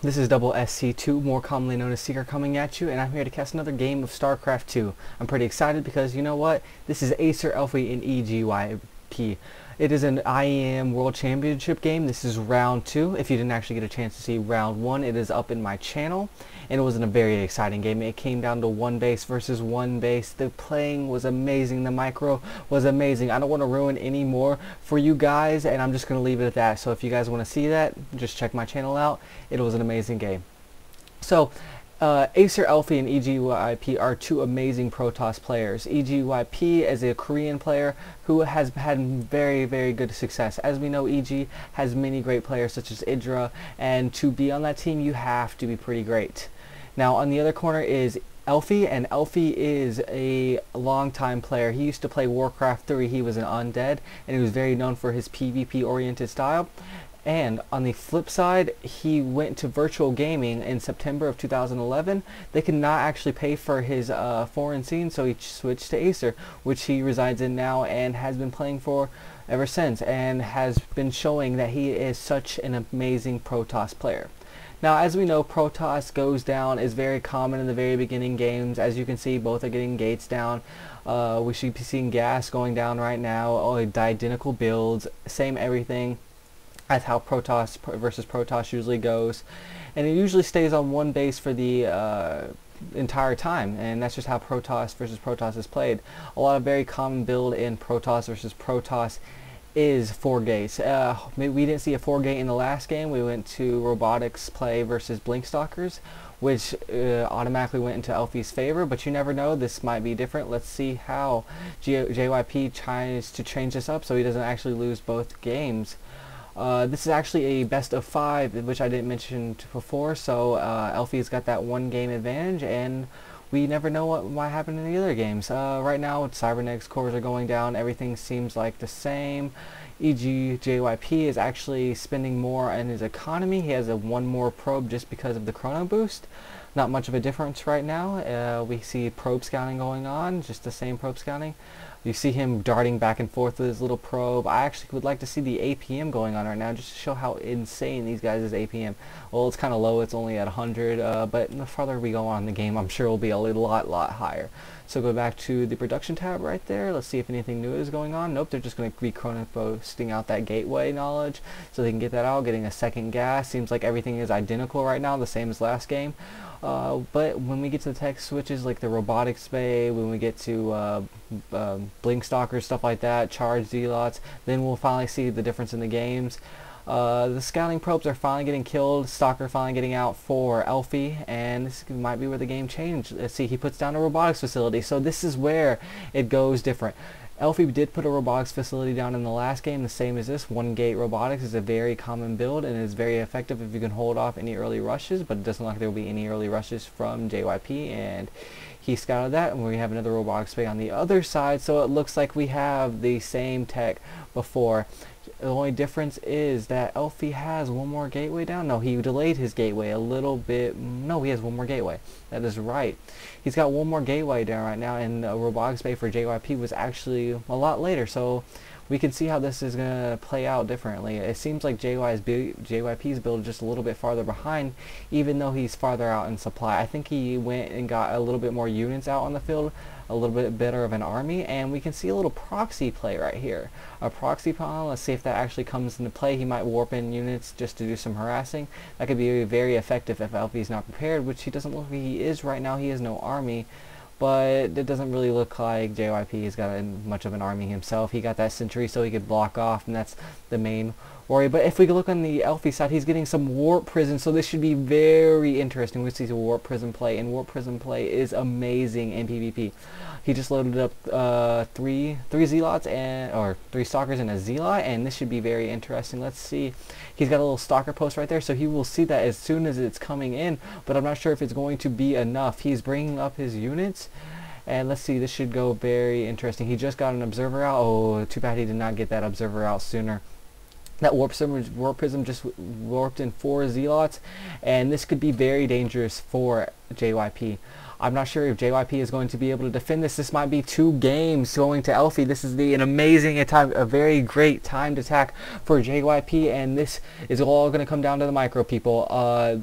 This is Double SC2, more commonly known as Seeker, coming at you, and I'm here to cast another game of Starcraft 2. I'm pretty excited because, you know what, this is AcerElfi in EGJYP. It is an IEM World Championship game. This is round 2. If you didn't actually get a chance to see round 1, it is up in my channel, and it was a very exciting game. It came down to one base versus one base. The playing was amazing. The micro was amazing. I don't want to ruin any more for you guys, and I'm just going to leave it at that. So if you guys want to see that, just check my channel out. It was an amazing game. So AcerElfi and EGJYP are two amazing Protoss players. EGJYP is a Korean player who has had very good success. As we know, EG has many great players such as Idra, and to be on that team you have to be pretty great. Now on the other corner is Elfi, and Elfi is a long-time player. He used to play Warcraft 3. He was an undead, and he was very known for his PvP oriented style. And on the flip side, he went to virtual gaming in September of 2011. They could not actually pay for his foreign scene, so he switched to Acer, which he resides in now and has been playing for ever since, and has been showing that he is such an amazing Protoss player. Now, as we know, Protoss goes down is very common in the very beginning games. As you can see, both are getting gates down. We should be seeing gas going down right now. Identical builds, same everything. That's how Protoss versus Protoss usually goes, and it usually stays on one base for the entire time, and that's just how Protoss versus Protoss is played. A lot of very common build in Protoss versus Protoss is 4 gates. We didn't see a 4 gate in the last game. We went to robotics play versus blink stalkers, which automatically went into Elfi's favor, but you never know, this might be different. Let's see how JYP tries to change this up so he doesn't actually lose both games. This is actually a best of 5, which I didn't mention before, so Elfi's got that 1 game advantage, and we never know what might happen in the other games. Right now, cybernetics cores are going down, everything seems like the same. EGJYP is actually spending more on his economy. He has a 1 more probe just because of the chrono boost. Not much of a difference right now. We see probe scouting going on, just the same probe scouting. You see him darting back and forth with his little probe. I actually would like to see the APM going on right now, just to show how insane these guys' APM. Well, it's kind of low, it's only at 100, but the farther we go on in the game, I'm sure it will be a lot higher. So go back to the production tab right there. Let's see if anything new is going on. Nope, they're just going to be chrono boosting out that gateway knowledge so they can get that out, getting a second gas. Seems like everything is identical right now, the same as last game. But when we get to the tech switches like the robotics bay, when we get to blink stalkers, stuff like that, charge zealots, then we'll finally see the difference in the games. The scouting probes are finally getting killed, stalker finally getting out for Elfi, and this might be where the game changed. Let's see, he puts down a robotics facility, so this is where it goes different. Elfi did put a robotics facility down in the last game, the same as this. 1 gate robotics is a very common build, and is very effective if you can hold off any early rushes, but it doesn't look like there will be any early rushes from JYP, and he scouted that, and we have another robotics bay on the other side, so it looks like we have the same tech before. The only difference is that Elfi has 1 more gateway down. No, he delayed his gateway a little bit. No, he has 1 more gateway. That is right. He's got 1 more gateway down right now, and the robotics bay for JYP was actually a lot later. So we can see how this is going to play out differently. It seems like JYP's build is just a little bit farther behind, even though he's farther out in supply. I think he went and got a little bit more units out on the field, a little bit better of an army, and we can see a little proxy play right here. A proxy pawn, let's see if that actually comes into play. He might warp in units just to do some harassing. That could be very effective if Elfi's not prepared, which he doesn't look like he is right now. He has no army. But it doesn't really look like JYP has got much of an army himself. He got that sentry so he could block off, and that's the main worry. But if we look on the Elfi side, he's getting some warp prison, so this should be very interesting. We see a warp prison play, and warp prison play is amazing in PvP. He just loaded up three zealots or 3 stalkers and a zealot, and this should be very interesting. Let's see. He's got a little stalker post right there, so he will see that as soon as it's coming in, but I'm not sure if it's going to be enough. He's bringing up his units, and let's see, this should go very interesting. He just got an observer out. Oh, too bad he did not get that observer out sooner. That warp prism just warped in 4 zealots, and this could be very dangerous for JYP. I'm not sure if JYP is going to be able to defend this. This might be 2 games going to Elfi. This is an amazing attack, a very great timed attack for JYP, and this is all going to come down to the micro, people.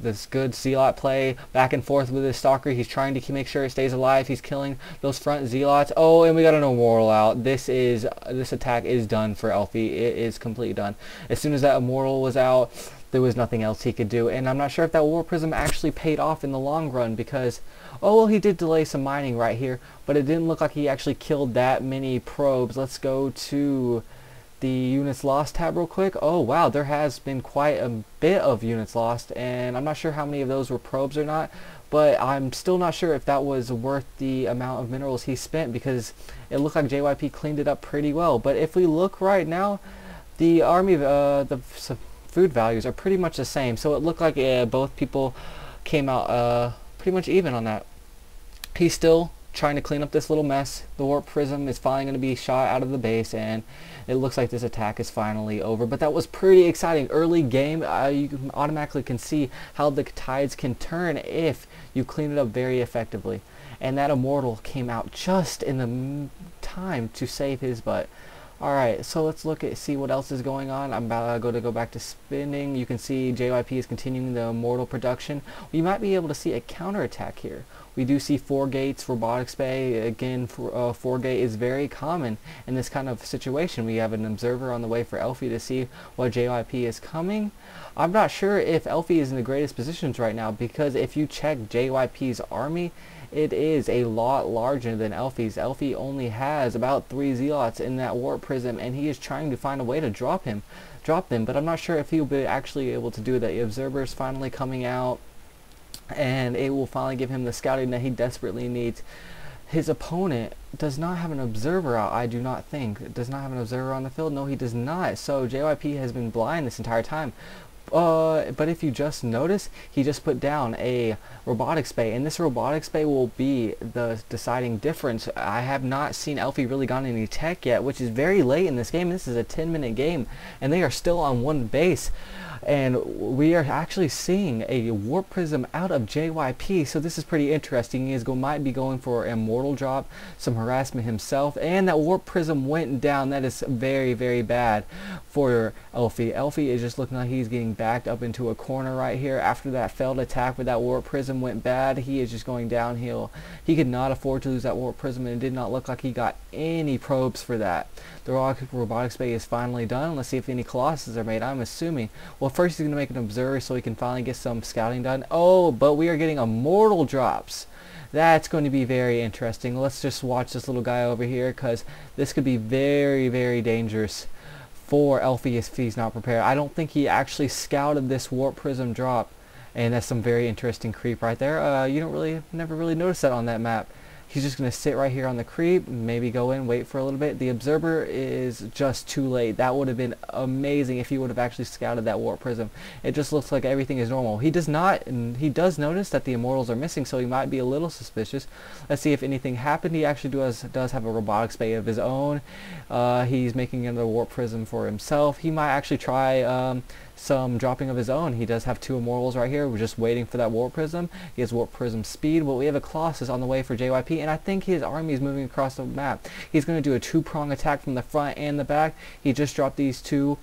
This good Zealot play back and forth with his Stalker. He's trying to make sure it stays alive. He's killing those front Zealots. Oh, and we got an Immortal out. This attack is done for Elfi. It is completely done. As soon as that Immortal was out, there was nothing else he could do, and I'm not sure if that Warp Prism actually paid off in the long run, because, oh well, he did delay some mining right here, but it didn't look like he actually killed that many probes. Let's go to the units lost tab real quick. Oh wow, there has been quite a bit of units lost, and I'm not sure how many of those were probes or not, but I'm still not sure if that was worth the amount of minerals he spent, because it looked like JYP cleaned it up pretty well. But if we look right now, the army, the food values are pretty much the same, so it looked like both people came out pretty much even on that. He's still trying to clean up this little mess. The Warp Prism is finally going to be shot out of the base, and it looks like this attack is finally over. But that was pretty exciting. Early game, you automatically can see how the tides can turn if you clean it up very effectively. And that Immortal came out just in the time to save his butt. Alright, so let's see what else is going on. I'm about to go back to spinning. You can see JYP is continuing the Immortal production. We might be able to see a counterattack here. We do see 4 gates, Robotics Bay. Again, 4 gate is very common in this kind of situation. We have an observer on the way for Elfi to see what JYP is coming. I'm not sure if Elfi is in the greatest positions right now, because if you check JYP's army, it is a lot larger than Elfi's. Elfi only has about 3 Zealots in that Warp Prism, and he is trying to find a way to drop them, but I'm not sure if he'll be actually able to do that. The Observer is finally coming out, and it will finally give him the scouting that he desperately needs. His opponent does not have an observer out, I do not think. Does not have an observer on the field? No, he does not. So JYP has been blind this entire time. But if you just notice, he just put down a Robotics Bay, and this Robotics Bay will be the deciding difference. I have not seen Elfi really gotten any tech yet, which is very late in this game. This is a 10-minute game, and they are still on 1 base. And we are actually seeing a Warp Prism out of JYP, so this is pretty interesting. He might be going for an Immortal drop, some harassment himself, and that Warp Prism went down. That is very, very bad for Elfi. Elfi is just looking like he's getting backed up into a corner right here. After that failed attack with that Warp Prism went bad, he is just going downhill. He could not afford to lose that Warp Prism, and it did not look like he got any probes for that. The Robotics Bay is finally done. Let's see if any Colossus are made. I'm assuming. Well, first he's going to make an observer so he can finally get some scouting done. Oh, but we are getting Immortal drops. That's going to be very interesting. Let's just watch this little guy over here, because this could be very, very dangerous for Elfi if he's not prepared. I don't think he actually scouted this Warp Prism drop, and that's some very interesting creep right there. You never really noticed that on that map. He's just going to sit right here on the creep, maybe go in, wait for a little bit. The observer is just too late. That would have been amazing if he would have actually scouted that Warp Prism. It just looks like everything is normal. He does not, and he does notice that the Immortals are missing, so he might be a little suspicious. Let's see if anything happened. He actually does have a Robotics Bay of his own. He's making another Warp Prism for himself. He might actually try some dropping of his own. He does have 2 Immortals right here. We're just waiting for that Warp Prism. He has Warp Prism speed, but we have a Colossus on the way for JYP, and I think his army is moving across the map. He's going to do a 2-prong attack from the front and the back. He just dropped these 2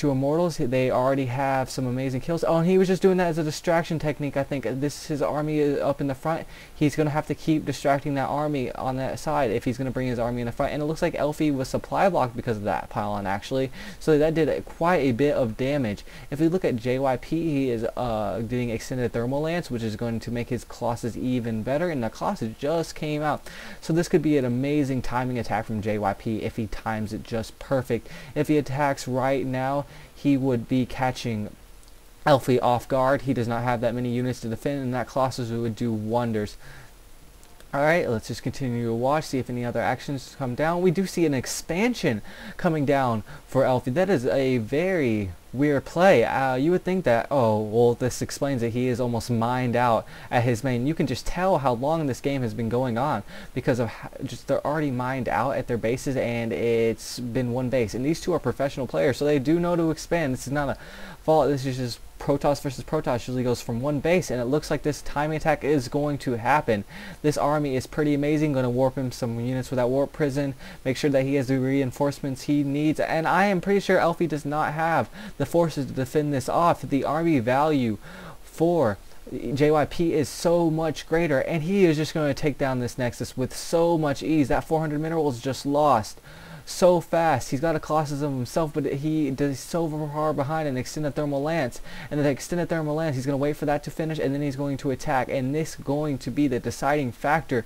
Immortals. They already have some amazing kills. Oh, and he was just doing that as a distraction technique. I think his army is up in the front. He's going to have to keep distracting that army on that side if he's going to bring his army in the front. And it looks like Elfi was supply blocked because of that pylon, actually. So that did quite a bit of damage. If we look at JYP, he is doing extended thermal lance, which is going to make his Colossus even better. And the Colossus just came out. So this could be an amazing timing attack from JYP if he times it just perfect. If he attacks right now, he would be catching Elfi off guard. He does not have that many units to defend, and that Colossus would do wonders. Alright, let's just continue to watch, see if any other actions come down. We do see an expansion coming down for Elfi. That is a very weird play. You would think that, oh, well, this explains that he is almost mined out at his main. You can just tell how long this game has been going on because of just they're already mined out at their bases, and it's been 1 base. And these 2 are professional players, so they do know to expand. This is not a fault. This is just Protoss versus Protoss usually goes from one base, and it looks like this timing attack is going to happen. This army is pretty amazing. Going to warp him some units with that warp prison, make sure that he has the reinforcements he needs, and I am pretty sure Elfi does not have the forces to defend this off. The army value for JYP is so much greater, and he is just going to take down this Nexus with so much ease. That 400 minerals just lost so fast. He's got a Colossus of himself, but he does so far behind an extended thermal lance, and the extended thermal lance, he's going to wait for that to finish, and then he's going to attack, and this is going to be the deciding factor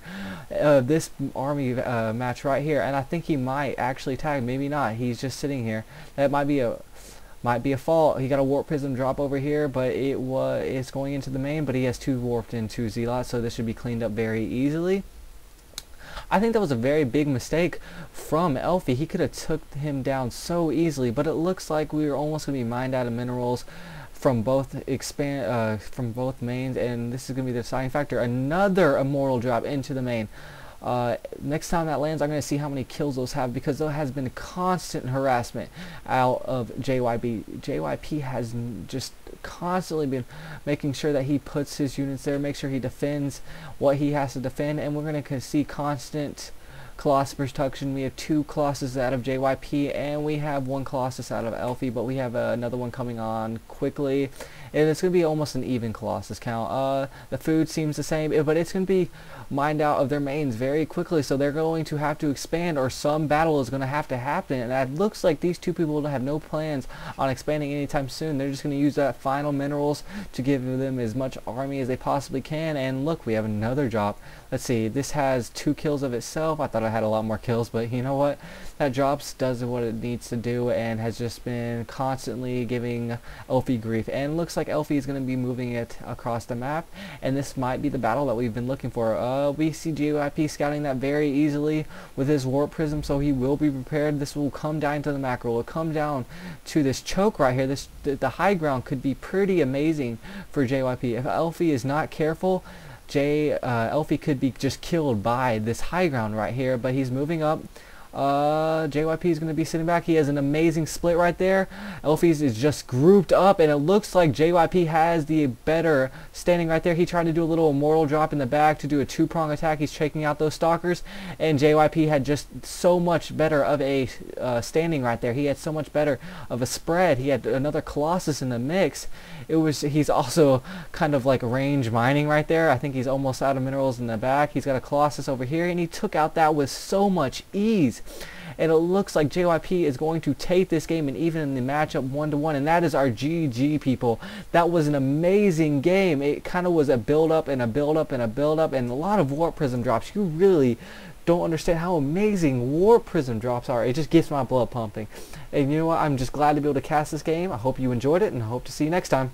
of this army match right here. And I think he might actually attack, maybe not. He's just sitting here. That might be a fault. He got a warp prism drop over here, but it's going into the main, but he has 2 warped into Zealots, so this should be cleaned up very easily. I think that was a very big mistake from Elfi. He could have took him down so easily, but it looks like we were almost going to be mined out of minerals from both mains, and this is going to be the deciding factor. Another immortal drop into the main. Next time that lands, I'm going to see how many kills those have, because there has been constant harassment out of JYP. JYP has just constantly been making sure that he puts his units there, make sure he defends what he has to defend, and we're going to see constant Colossus production. We have 2 Colossus out of JYP, and we have 1 Colossus out of Elfi, but we have another one coming on quickly, and it's going to be almost an even Colossus count. The food seems the same, but it's going to be mined out of their mains very quickly, so they're going to have to expand, or some battle is going to happen, and it looks like these 2 people have no plans on expanding anytime soon. They're just going to use that final minerals to give them as much army as they possibly can. And look, we have another drop. Let's see, this has 2 kills of itself. I thought I had a lot more kills, but you know what, that drops does what it needs to do, and has just been constantly giving Elfi grief, and looks like Elfi is going to be moving it across the map, and this might be the battle that we've been looking for. We see JYP scouting that very easily with his warp prism, so he will be prepared. This will come down to the macro. It will come down to this choke right here. The high ground could be pretty amazing for JYP. If Elfi is not careful, Elfi could be just killed by this high ground right here, but he's moving up. JYP is going to be sitting back. He has an amazing split right there. Elfi's is just grouped up, and it looks like JYP has the better standing right there. He tried to do a little immortal drop in the back to do a 2-prong attack. He's checking out those stalkers, and JYP had just so much better of a standing right there. He had so much better of a spread. He had another Colossus in the mix. He's also kind of like range mining right there. I think he's almost out of minerals in the back. He's got a Colossus over here, and he took out that with so much ease. And it looks like JYP is going to take this game, and even in the matchup 1-to-1, and that is our GG, people. That was an amazing game. It kind of was a build-up and a build-up and a build-up, and a lot of warp prism drops. You really don't understand how amazing warp prism drops are. It just gets my blood pumping. And you know what? I'm just glad to be able to cast this game. I hope you enjoyed it, and I hope to see you next time.